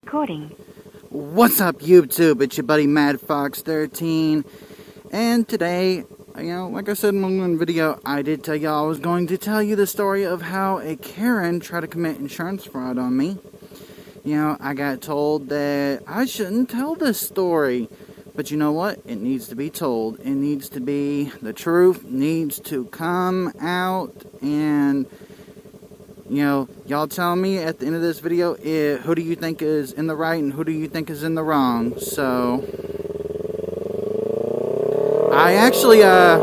Recording. What's up, YouTube? It's your buddy MadFox13, and today, like I said in one video, I did tell y'all I was going to tell you the story of how a Karen tried to commit insurance fraud on me. I got told that I shouldn't tell this story, but you know what? It needs to be told. It needs to be, the truth needs to come out, and y'all tell me at the end of this video, who do you think is in the right and who do you think is in the wrong? So, I actually, I've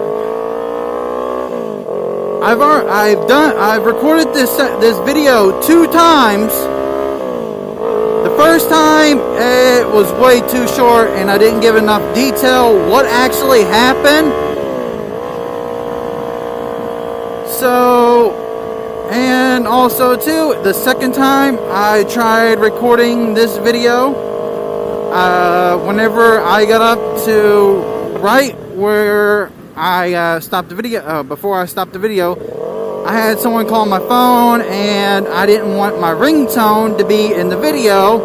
recorded this video 2 times. The first time, it was way too short and I didn't give enough detail what actually happened. So, and also too, the second time I tried recording this video, whenever I got up to right where I stopped the video, before I stopped the video, I had someone call my phone and I didn't want my ringtone to be in the video.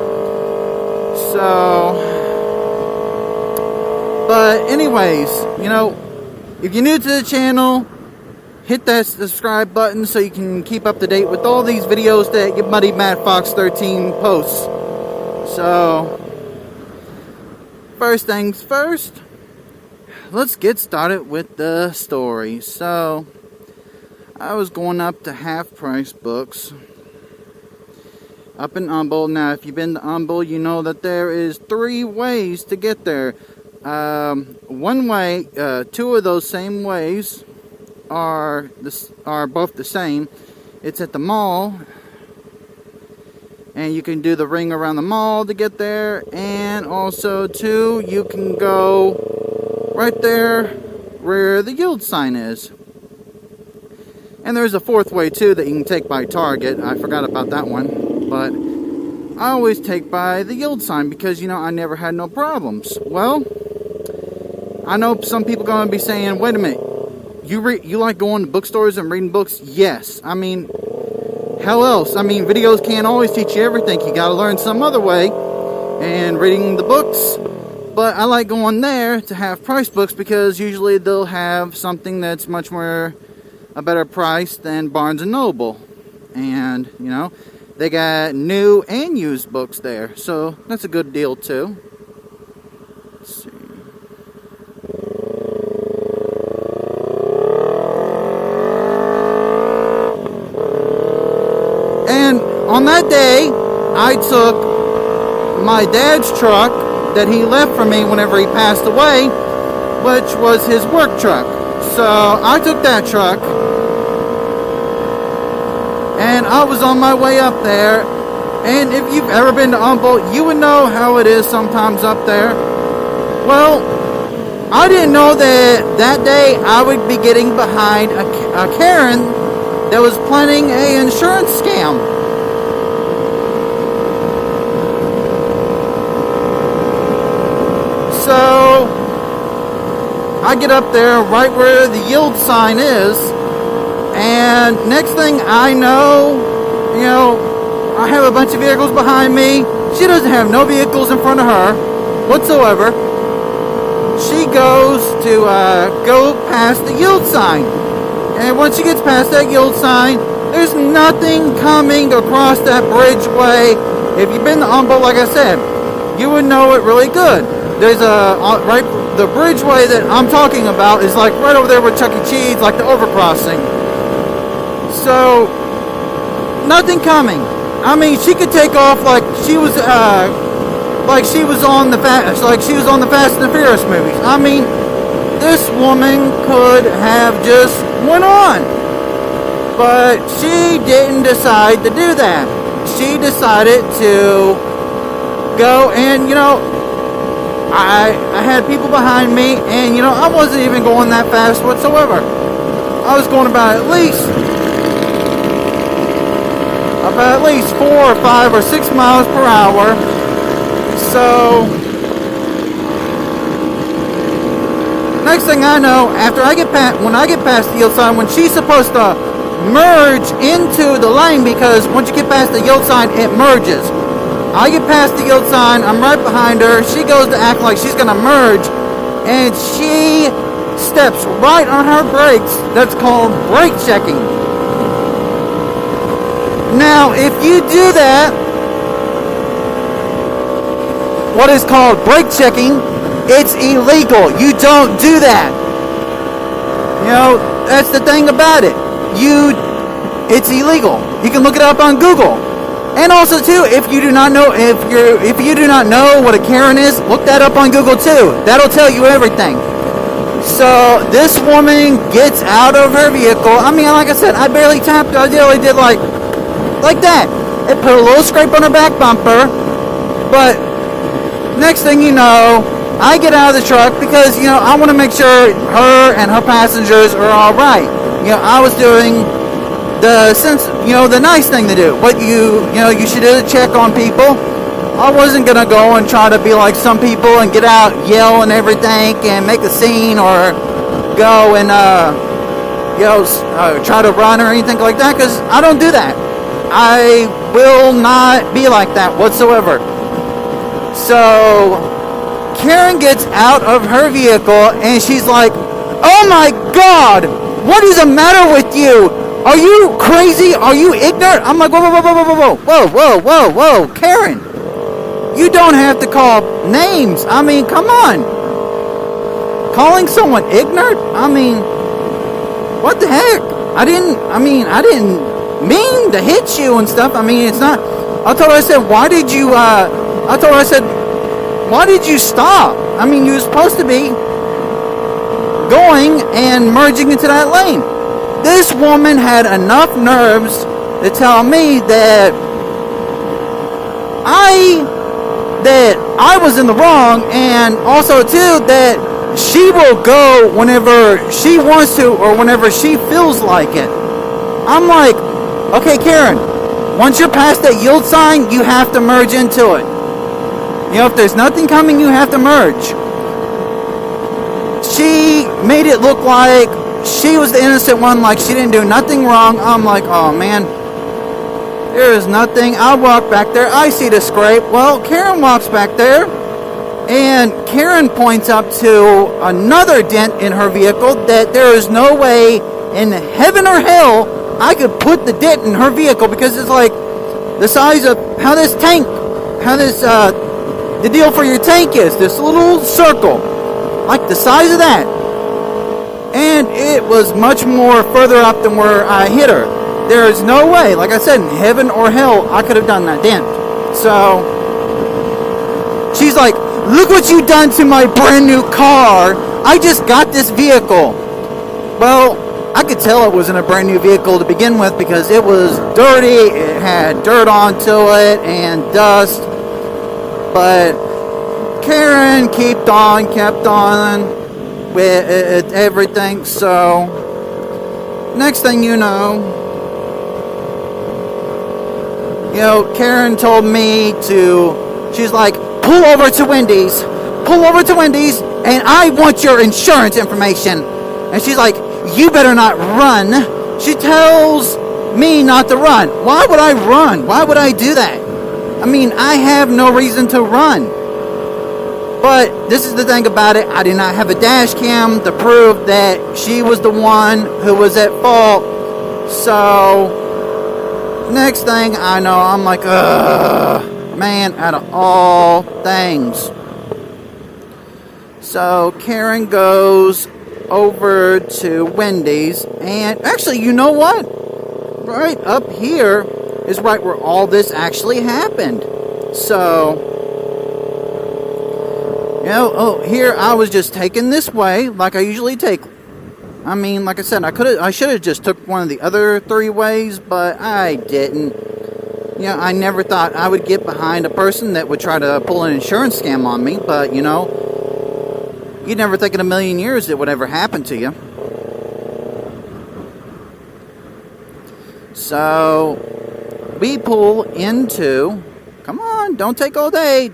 So, but anyways, if you're new to the channel, hit that subscribe button so you can keep up to date with all these videos that your buddy MadFox13 posts. So, first things first, let's get started with the story. So, I was going up to Half Price Books up in Humble. Now, if you've been to Humble, you know that there is 3 ways to get there. One way, 2 of those same ways are both the same. It's at the mall, and you can do the ring around the mall to get there, and also too, you can go right there where the yield sign is. And there's a 4th way too that you can take by Target. I forgot about that one, but I always take by the yield sign because I never had no problems. Well, I know some people gonna be saying, wait a minute, you like going to bookstores and reading books? Yes. I mean, hell else? I mean, videos can't always teach you everything. You gotta learn some other way. And reading the books. But I like going there to Half Price Books because usually they'll have something that's much more a better price than Barnes & Noble. And, they got new and used books there. So that's a good deal too. Let's see. On that day, I took my dad's truck that he left for me whenever he passed away, which was his work truck. So I took that truck, and I was on my way up there. And if you've ever been to Humble, you would know how it is sometimes up there. Well, I didn't know that day I would be getting behind a Karen that was planning an insurance scam. So, I get up there right where the yield sign is, and next thing I know, I have a bunch of vehicles behind me. She doesn't have no vehicles in front of her whatsoever. She goes to go past the yield sign, and once she gets past that yield sign, there's nothing coming across that bridgeway. If you've been to Humble, like I said, you would know it really good. There's the bridgeway that I'm talking about is like right over there with Chuck E. Cheese, like the overcrossing. So, nothing coming. I mean, she could take off like she was on the Fast and the Furious movies. I mean, this woman could have just went on, but she didn't decide to do that. She decided to go and I had people behind me, and I wasn't even going that fast whatsoever. I was going about at least 4 or 5 or 6 miles per hour. So next thing I know, when I get past the yield sign, when she's supposed to merge into the lane, because once you get past the yield sign, it merges. I get past the yield sign. I'm right behind her. She goes to act like she's gonna merge, and she steps right on her brakes. That's called brake checking. Now, if you do that, what is called brake checking, it's illegal. You don't do that. You know, that's the thing about it. It's illegal. You can look it up on Google. And also too, if you do not know what a Karen is, look that up on Google too. That'll tell you everything. So this woman gets out of her vehicle. I mean, like I said, I barely tapped her. I only did like that. It put a little scrape on her back bumper. But next thing you know, I get out of the truck because, you know, I want to make sure her and her passengers are all right. You know, I was doing the nice thing to do. But you should do a check on people. I wasn't gonna go and try to be like some people and get out, yell and everything, and make a scene, or go and try to run or anything like that. Because I don't do that. I will not be like that whatsoever. So Karen gets out of her vehicle and she's like, "Oh my God, what is the matter with you? Are you crazy? Are you ignorant?" I'm like, whoa, Karen, you don't have to call names. I mean, come on. Calling someone ignorant? I mean, what the heck? I didn't mean to hit you and stuff. I mean, it's not. I told her, I said, why did you stop? I mean, you were supposed to be going and merging into that lane. This woman had enough nerves to tell me that I was in the wrong, and also too that she will go whenever she wants to or whenever she feels like it. I'm like, okay, Karen, once you're past that yield sign, you have to merge into it. You know, if there's nothing coming, you have to merge. She made it look like she was the innocent one, like she didn't do nothing wrong. I'm like, oh man, there is nothing. I walk back there, I see the scrape. Well, Karen walks back there, and Karen points up to another dent in her vehicle that there is no way in heaven or hell I could put the dent in her vehicle, because it's like the size of how this the deal for your tank is, this little circle, like the size of that. And it was much more further up than where I hit her. There is no way, like I said, in heaven or hell, I could have done that dent. So she's like, "Look what you done to my brand new car. I just got this vehicle." Well, I could tell it wasn't a brand new vehicle to begin with, because it was dirty, it had dirt onto it and dust. But Karen kept on with everything. So next thing you know, Karen told me she's like, pull over to Wendy's, and I want your insurance information. And she's like, you better not run. She tells me not to run. Why would I run? Why would I do that? I mean, I have no reason to run. But this is the thing about it. I did not have a dash cam to prove that she was the one who was at fault. So next thing I know, I'm like, man, out of all things. So Karen goes over to Wendy's, and actually, you know what? Right up here is right where all this actually happened. So, here I was just taking this way like I usually take. I mean, like I said, I should have just took one of the other three ways, but I didn't. I never thought I would get behind a person that would try to pull an insurance scam on me, but you'd never think in a million years it would ever happen to you. So we pull into, come on, don't take all day.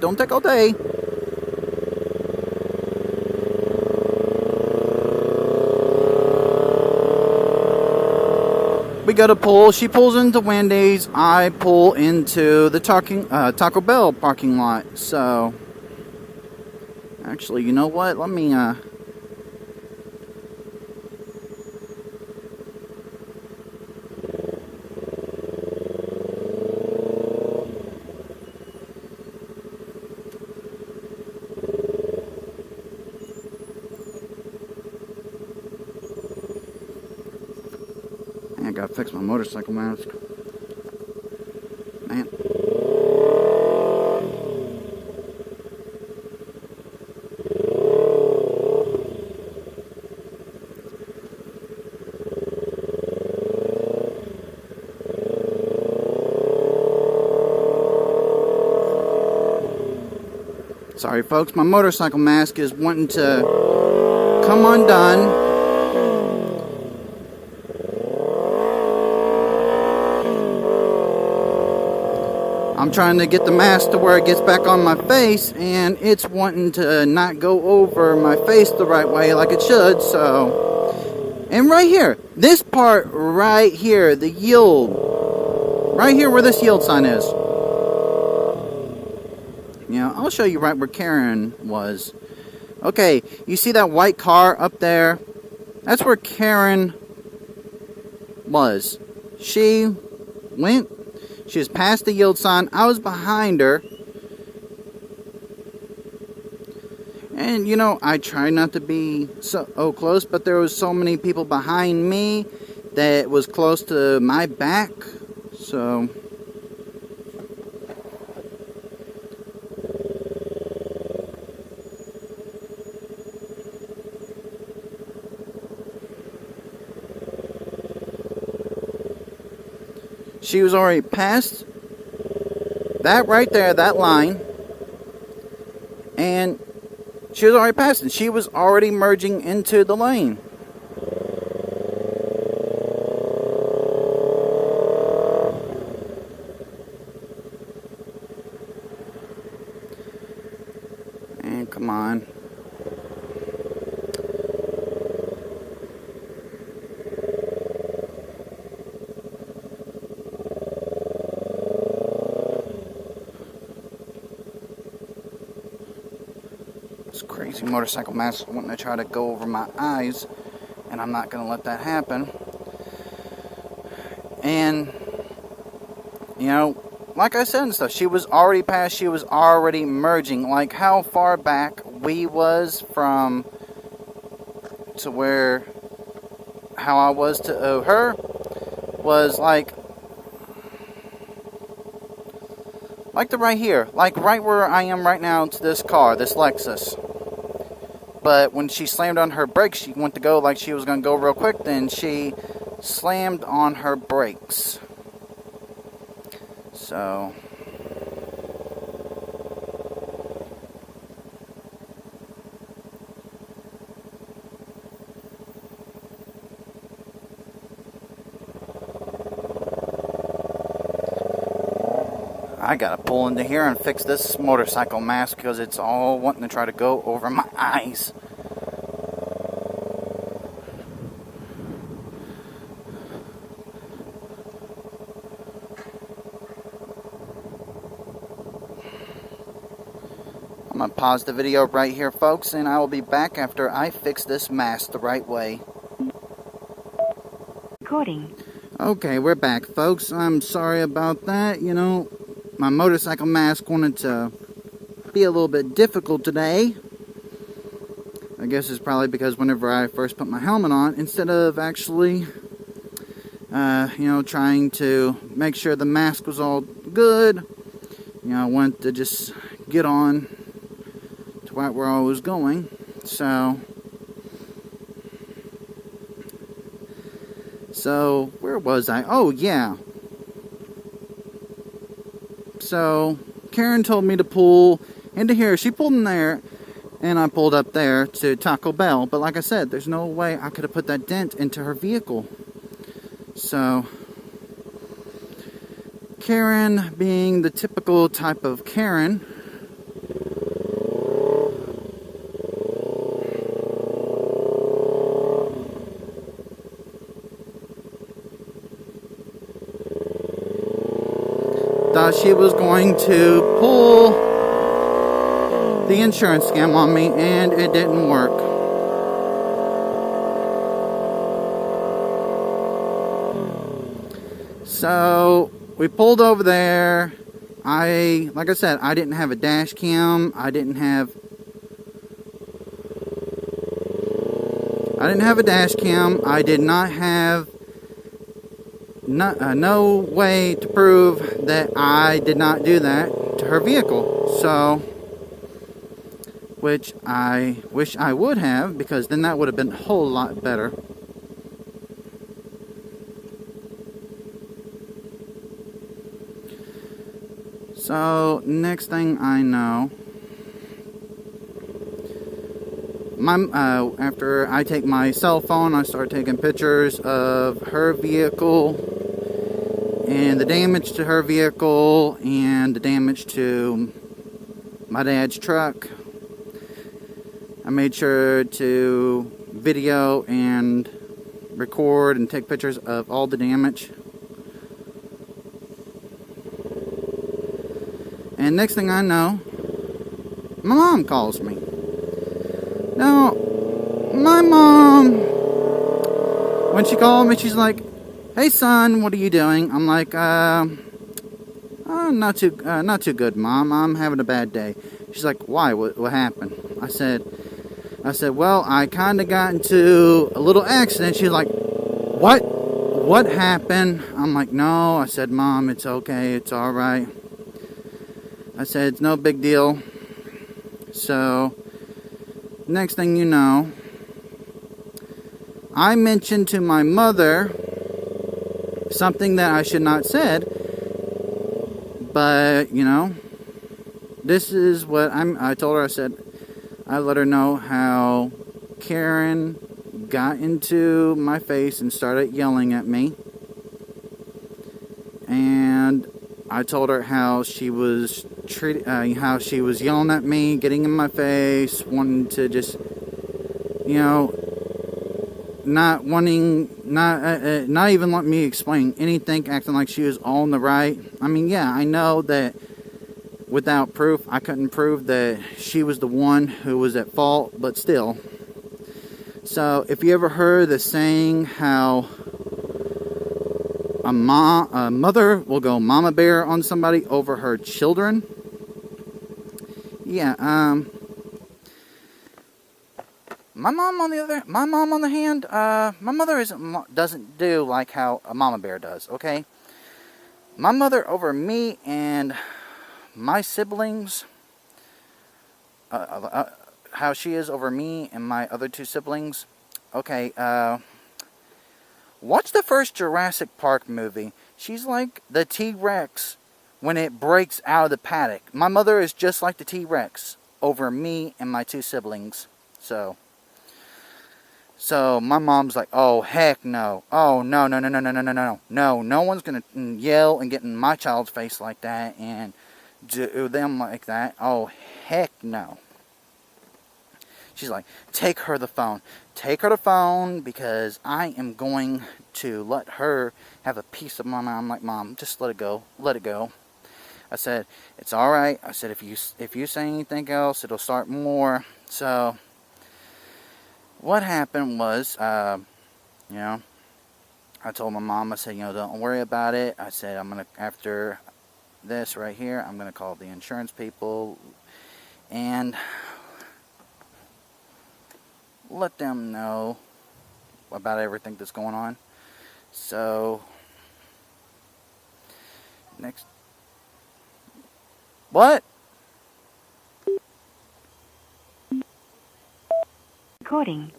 we go to pull. She pulls into Wendy's. I pull into the Taco Bell parking lot. So, actually, you know what? Let me, I gotta fix my motorcycle mask. Man. Sorry, folks, my motorcycle mask is wanting to come undone. I'm trying to get the mask to where it gets back on my face, and it's wanting to not go over my face the right way like it should, so... And right here, this part right here, the yield, right here where this yield sign is. You know, I'll show you right where Karen was. Okay, you see that white car up there? That's where Karen was. She went... She was past the yield sign. I was behind her. And, you know, I tried not to be so close, but there was so many people behind me that was close to my back. So... She was already past that right there, that line. And she was already past it. She was already merging into the lane. And come on. Crazy motorcycle mask wanting to try to go over my eyes, and I'm not going to let that happen. And, you know, like I said and stuff, she was already past, she was already merging. Like how far back we was from to where, how I was to her was like the right here, like right where I am right now to this car, this Lexus. But when she slammed on her brakes, she went to go like she was going to go real quick. Then she slammed on her brakes. So... I gotta pull into here and fix this motorcycle mask because it's all wanting to try to go over my eyes. I'm gonna pause the video right here, folks, and I will be back after I fix this mask the right way. Recording. Okay, we're back, folks. I'm sorry about that. You know, my motorcycle mask wanted to be a little bit difficult today. I guess it's probably because whenever I first put my helmet on, instead of actually, you know, trying to make sure the mask was all good, you know, I wanted to just get on to right where I was going. So, where was I? Oh, yeah. So, Karen told me to pull into here. She pulled in there, and I pulled up there to Taco Bell. But like I said, there's no way I could have put that dent into her vehicle. So, Karen being the typical type of Karen, thought she was going to pull the insurance scam on me, and it didn't work. So we pulled over there. Like I said, I didn't have a dash cam. I didn't have a dash cam. I did not have no way to prove that I did not do that to her vehicle. So, which I wish I would have, because then that would have been a whole lot better. So, next thing I know, after I take my cell phone, I start taking pictures of her vehicle and the damage to her vehicle and the damage to my dad's truck. I made sure to video and record and take pictures of all the damage. And next thing I know, my mom calls me. Now, my mom, when she called me, she's like, "Hey son, what are you doing?" I'm like, not too good, Mom. I'm having a bad day." She's like, "Why? What happened?" I said, "Well, I kind of got into a little accident." She's like, "What? What happened?" I'm like, "No." I said, "Mom, it's okay. It's all right." I said, "It's no big deal." So, next thing you know, I mentioned to my mother something that I should not said, but, you know, this is what I told her. I let her know how Karen got into my face and started yelling at me. And I told her how she was how she was yelling at me, getting in my face, wanting to just, not even let me explain anything, acting like she was all in the right. I mean, yeah, I know that without proof, I couldn't prove that she was the one who was at fault, but still. So, if you ever heard the saying how a mother will go mama bear on somebody over her children, yeah, my mom on the hand, my mother doesn't do like how a mama bear does, okay? My mother over me and my siblings, how she is over me and my other two siblings, okay, watch the first Jurassic Park movie. She's like the T-Rex when it breaks out of the paddock. My mother is just like the T-Rex over me and my two siblings. So my mom's like, "Oh, heck no. Oh, no. No one's going to yell and get in my child's face like that and do them like that. Oh, heck no." She's like, "Take her the phone. Take her the phone because I am going to let her have a piece of my mind." I'm like, "Mom, just let it go. Let it go." I said, "It's all right." I said, if you say anything else, it'll start more." So what happened was, I told my mom, I said, "Don't worry about it." I said, after this right here, I'm going to call the insurance people and let them know about everything that's going on. So, next. What? Recording.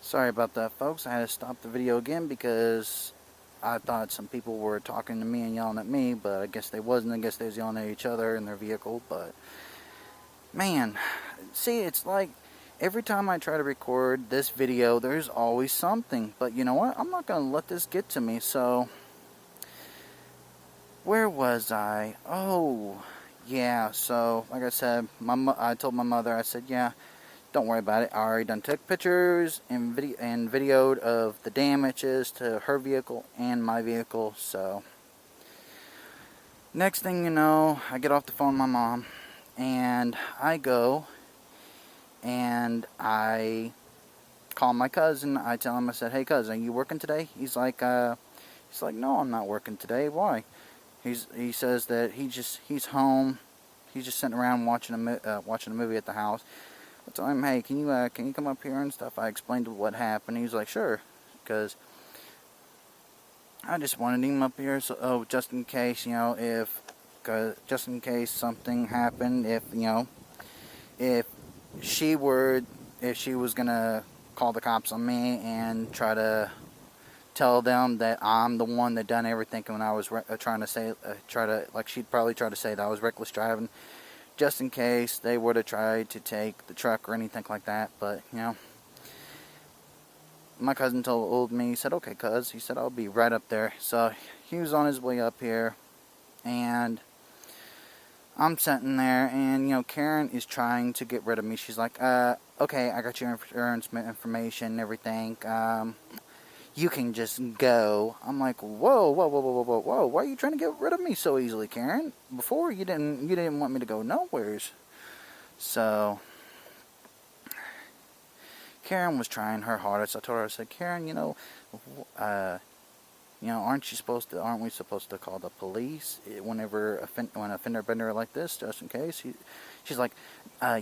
Sorry about that, folks. I had to stop the video again because I thought some people were talking to me and yelling at me, but I guess they wasn't. I guess they was yelling at each other in their vehicle. But, man, see, it's like every time I try to record this video, there's always something. But you know what? I'm not going to let this get to me. So, where was I? Oh, yeah. So, like I said, I told my mother, I said, "Yeah, don't worry about it. I already done took pictures and videoed of the damages to her vehicle and my vehicle." So, my mom, I told my mother, I said, "Yeah, don't worry about it. I already done took pictures and videoed of the damages to her vehicle and my vehicle." So, where was I? Oh, yeah. So, like I said, I told my mother, I said, "Yeah, don't worry about it. I already done took pictures and videoed of the damages to her vehicle and my vehicle." So, Next thing you know, I get off the phone with my mom, and I go and I call my cousin. I tell him, I said, "Hey, cousin, are you working today?" He's like, "No, I'm not working today. Why?" He says that he's home. He's just sitting around watching a movie at the house. I told him, "Hey, can you come up here and stuff?" I explained what happened. He was like, "Sure," because I just wanted him up here, so just in case, just in case something happened, if she were, if she was gonna call the cops on me and try to tell them that I'm the one that done everything when I was she'd probably try to say that I was reckless driving, just in case they were to try to take the truck or anything like that. But my cousin told me, he said, "Okay, cuz," he said, "I'll be right up there." So he was on his way up here, and I'm sitting there, and Karen is trying to get rid of me. She's like, "Okay, I got your insurance information and everything. You can just go." I'm like, "Whoa, whoa, whoa, whoa, whoa, whoa! Why are you trying to get rid of me so easily, Karen? Before you didn't want me to go nowheres." So Karen was trying her hardest. I told her, I said, "Karen, aren't we supposed to call the police whenever when a fender bender like this, just in case?" She's like,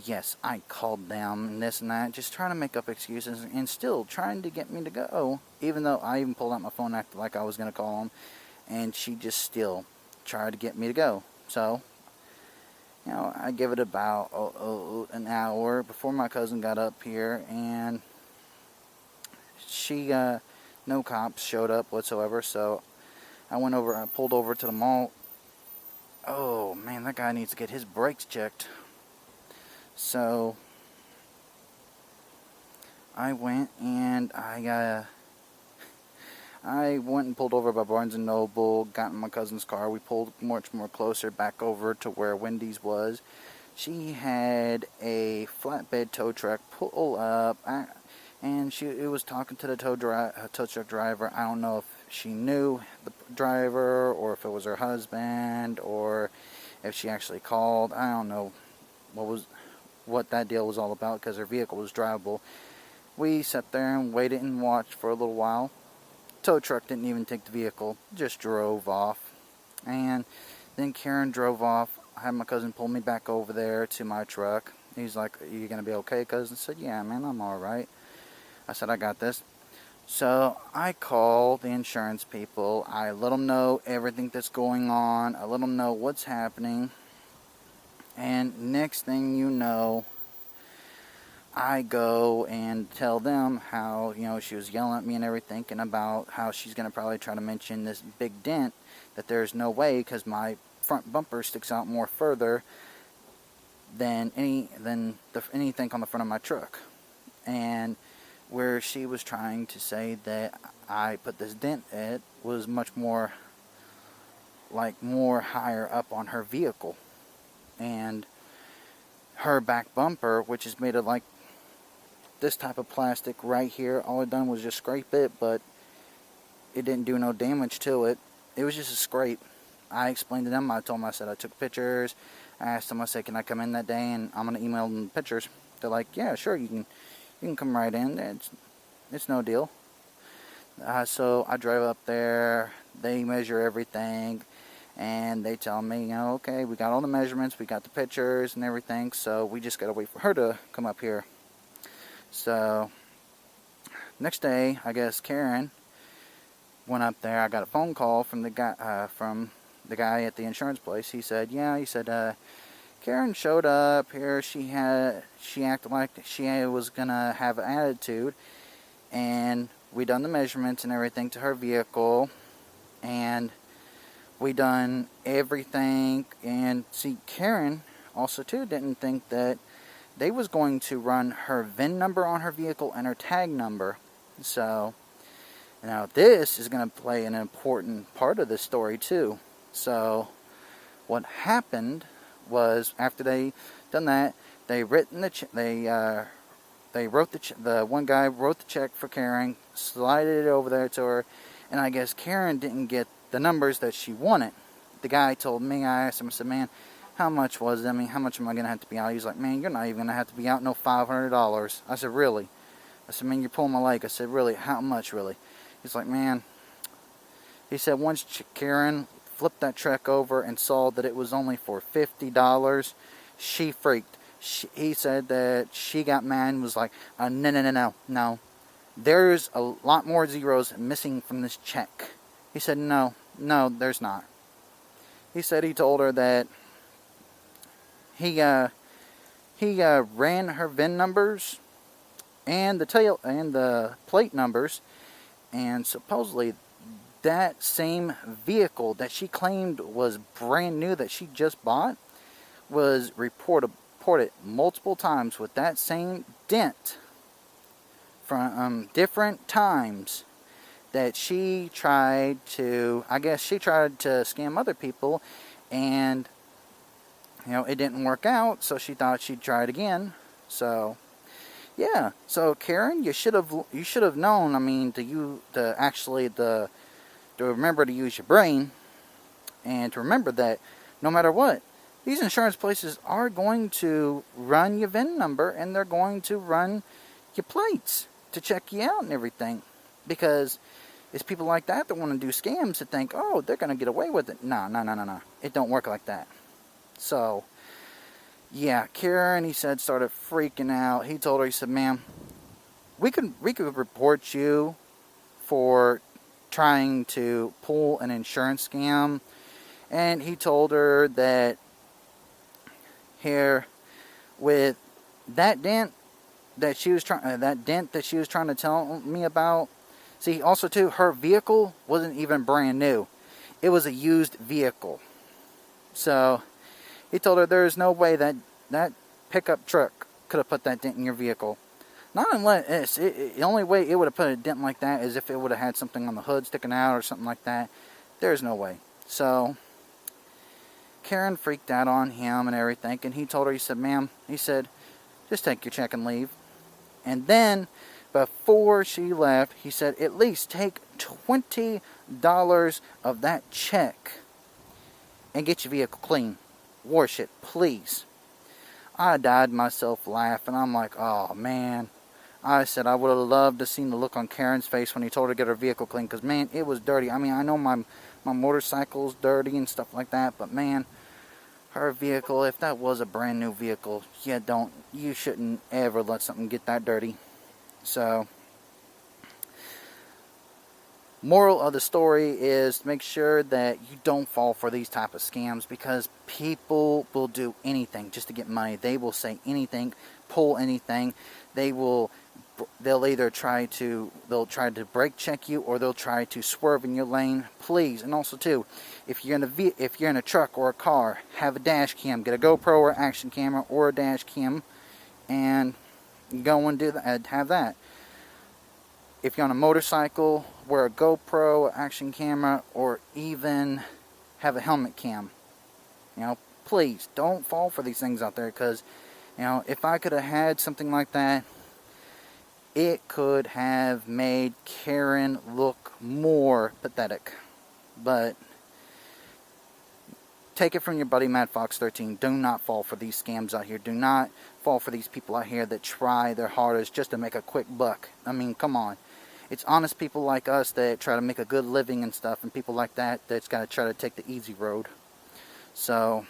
"Yes, I called them and this and that," just trying to make up excuses and still trying to get me to go, even though I even pulled out my phone, acted like I was going to call them, and she just still tried to get me to go. So, I give it about an hour before my cousin got up here, and no cops showed up whatsoever. So I pulled over to the mall. Oh man, that guy needs to get his brakes checked. So I went and I went and pulled over by Barnes and Noble, got in my cousin's car. We pulled much more closer back over to where Wendy's was. She had a flatbed tow truck pull up, and it was talking to the tow truck driver. I don't know if she knew the driver or if it was her husband or if she actually called. I don't know what that deal was all about, because her vehicle was drivable. We sat there and waited and watched for a little while. Tow truck didn't even take the vehicle, just drove off. And then Karen drove off. I had my cousin pull me back over there to my truck. He's like, "Are you going to be okay, cousin?" I said, "Yeah, man, I'm alright." I said, "I got this." So I called the insurance people. I let them know everything that's going on. I let them know what's happening. And next thing you know, I go and tell them how, she was yelling at me and everything, and about how she's going to probably try to mention this big dent, that there's no way, because my front bumper sticks out more further than anything on the front of my truck. And where she was trying to say that I put this dent, it was much more higher up on her vehicle. And her back bumper, which is made of this type of plastic right here, all it done was just scrape it, but it didn't do no damage to it. It was just a scrape. I explained to them, I told them, I said I took pictures. I asked them, I said, "Can I come in that day and I'm going to email them the pictures?" They're like, "Yeah, sure, you can come right in. It's no deal." So I drive up there, they measure everything, and they tell me, "Okay, we got all the measurements, we got the pictures and everything, so we just got to wait for her to come up here." So next day, I guess Karen went up there. I got a phone call from the guy at the insurance place. He said, "Karen showed up here. She acted like she was gonna have an attitude, and we done the measurements and everything to her vehicle, and we done everything." And see, Karen also too didn't think that they was going to run her VIN number on her vehicle and her tag number. So now this is going to play an important part of this story too. So what happened was, after they done that, they wrote the one guy wrote the check for Karen, slided it over there to her, and I guess Karen didn't get the numbers that she wanted. the guy told me, I asked him, I said, man, how much was it? I mean, how much am I going to have to be out? He was like, man, you're not even going to have to be out no $500. I said, really? I said, man, you're pulling my leg. I said, really? How much, really? He's like, man, he said, once Karen flipped that check over and saw that it was only for $50, she freaked. He said that she got mad and was like, no. There's a lot more zeros missing from this check. He said, no, there's not. He said he told her that he ran her VIN numbers and the plate numbers, and supposedly that same vehicle that she claimed was brand new that she just bought was reported multiple times with that same dent from different times that she tried to, I guess she tried to scam other people, and it didn't work out, so she thought she'd try it again. So yeah, so Karen, you should have known, I mean, to remember to use your brain, and to remember that no matter what, these insurance places are going to run your VIN number, and they're going to run your plates to check you out and everything. Because it's people like that want to do scams that think, oh, they're going to get away with it. No. It don't work like that. So, yeah, Karen, he said, started freaking out. He told her, he said, ma'am, we could report you for trying to pull an insurance scam. And he told her that here, with that dent that she was trying to tell me about. See, also too, her vehicle wasn't even brand new. It was a used vehicle. So he told her there's no way that pickup truck could have put that dent in your vehicle. Not unless the only way it would have put a dent like that is if it would have had something on the hood sticking out or something like that. There's no way. So Karen freaked out on him and everything, and he told her, he said, ma'am, he said, just take your check and leave. And then, before she left, he said, at least take $20 of that check and get your vehicle clean. Wash it, please. I died myself laughing. I'm like, oh, man. I said I would have loved to seen the look on Karen's face when he told her to get her vehicle clean, because, man, it was dirty. I mean, I know my motorcycle's dirty and stuff like that, but, man, her vehicle, if that was a brand new vehicle, you shouldn't ever let something get that dirty. So, moral of the story is make sure that you don't fall for these type of scams, because people will do anything just to get money. They will say anything, pull anything. They'll either try to brake check you, or they'll try to swerve in your lane. Please, and also too, if you're in a truck or a car, have a dash cam. Get a GoPro or action camera or a dash cam, and go and do that. Have that. If you're on a motorcycle, wear a GoPro, action camera, or even have a helmet cam. Please don't fall for these things out there, because if I could have had something like that, it could have made Karen look more pathetic. But take it from your buddy Mad Fox 13. Do not fall for these scams out here. Do not fall for these people out here that try their hardest just to make a quick buck. I mean, come on. It's honest people like us that try to make a good living and stuff, and people like that's got to try to take the easy road. So,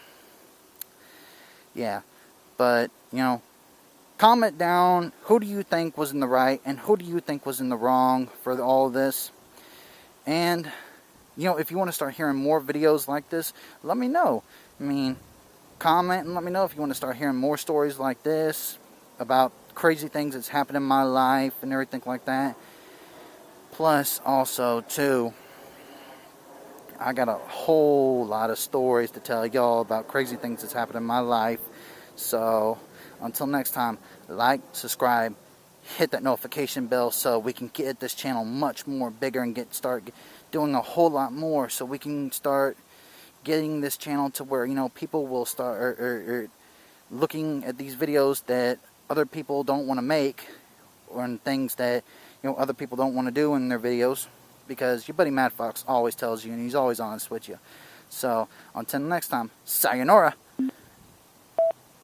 yeah. But, comment down, who do you think was in the right and who do you think was in the wrong for all of this. And, if you want to start hearing more videos like this, let me know. I mean, comment and let me know if you want to start hearing more stories like this about crazy things that's happened in my life and everything like that. Plus, also, too, I got a whole lot of stories to tell y'all about crazy things that's happened in my life. So, until next time, like, subscribe, hit that notification bell so we can get this channel much more bigger and start doing a whole lot more, so we can start getting this channel to where, people will start looking at these videos that other people don't want to make, or things that other people don't want to do in their videos, because your buddy Mad Fox always tells you, and he's always honest with you. So until next time, sayonara.